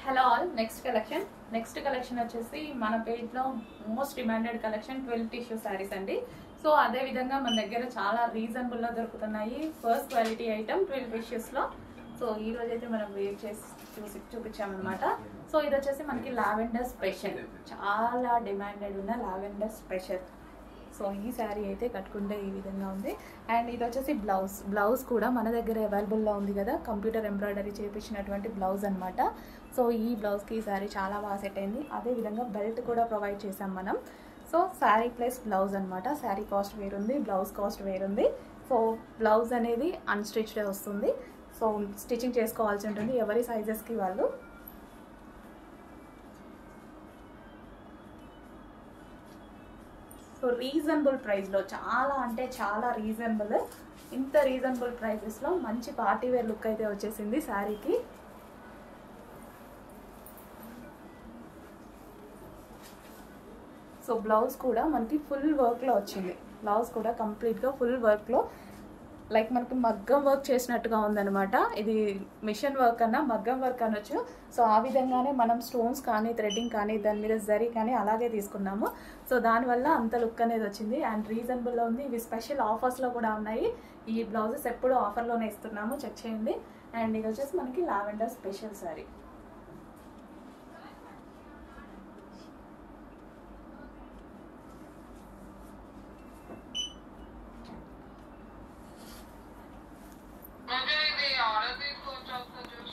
Hello all, next collection వచ్చేసి మన పేజ్లో most demanded collection 12 tissue saris అండి. సో అదే విధంగా మన దగ్గర చాలా రీజనబుల్లో దొరుకుతున్నాయి. First quality item 12 టిష్యూస్లో. సో ఈ రోజు అయితే మనం వేర్ చేసి చూపించామన్నమాట. సో ఇది వచ్చేసి మనకి లావెండర్ స్పెషల్, చాలా డిమాండెడ్ ఉన్న లావెండర్ స్పెషల్. సో ఈ శారీ అయితే కట్టుకుంటే ఈ విధంగా ఉంది. అండ్ ఇది వచ్చేసి బ్లౌజ్ కూడా మన దగ్గర అవైలబుల్లో ఉంది కదా, కంప్యూటర్ ఎంబ్రాయిడరీ చేయించినటువంటి బ్లౌజ్ అనమాట. సో ఈ బ్లౌజ్కి ఈ శారీ చాలా బాగా సెట్ అయింది. అదేవిధంగా బెల్ట్ కూడా ప్రొవైడ్ చేసాం మనం. సో శారీ ప్లస్ బ్లౌజ్ అనమాట. శారీ కాస్ట్ వేరుంది, బ్లౌజ్ కాస్ట్ వేరుంది. సో బ్లౌజ్ అనేది అన్స్టిచ్డ్ వస్తుంది. సో స్టిచ్చింగ్ చేసుకోవాల్సి ఉంటుంది ఎవరి సైజెస్కి వాళ్ళు. సో రీజనబుల్ ప్రైస్లో, చాలా అంటే చాలా రీజనబుల్. ఇంత రీజనబుల్ ప్రైజెస్లో మంచి పార్టీ వేర్ లుక్ అయితే వచ్చేసింది శారీకి. సో బ్లౌజ్ కూడా మనకి ఫుల్ వర్క్లో వచ్చింది. బ్లౌజ్ కూడా కంప్లీట్గా ఫుల్ వర్క్లో, లైక్ మనకి మగ్గం వర్క్ చేసినట్టుగా ఉందన్నమాట. ఇది మిషన్ వర్క్ అన్నా మగ్గం వర్క్ అనొచ్చు. సో ఆ విధంగానే మనం స్టోన్స్ కానీ థ్రెడ్డింగ్ కానీ దాని మీద జరీ కానీ అలాగే తీసుకున్నాము. సో దానివల్ల అంత లుక్ అనేది వచ్చింది. అండ్ రీజనబుల్లో ఉంది. ఇవి స్పెషల్ ఆఫర్స్లో కూడా ఉన్నాయి. ఈ బ్లౌజెస్ ఎప్పుడు ఆఫర్లోనే ఇస్తున్నాము, చెక్ చేయండి. అండ్ ఇది వచ్చేసి మనకి లావెండర్ స్పెషల్ శారీ.